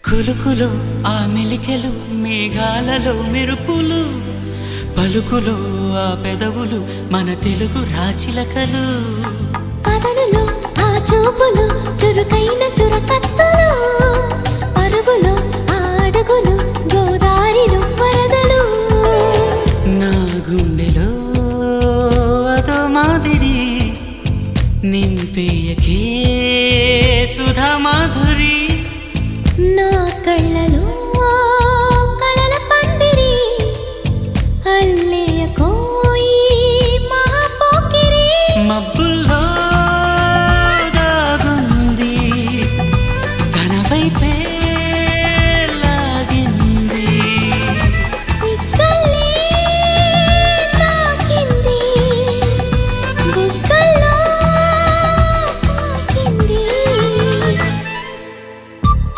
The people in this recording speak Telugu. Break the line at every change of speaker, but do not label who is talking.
కులుకులో ఆ మెలికెలు మేఘాలలో మెరుపులు పలుకులో ఆ పెదవులు మన తెలుగు రాచిలకలు
పదనులో ఆ చూపులు చురుకైన చురకత్తలు పరుగులో ఆ అడుగులు గోదారిలో వరదలు
నా గుండెలో అదో మాదిరి నింపేయకే సుధా మాధురి
నా కళ్ళలో కళల పందిరి అల్లేయ కోయి మహాపోకిరి
మబ్బుల్లో దాగుంది తన వైపే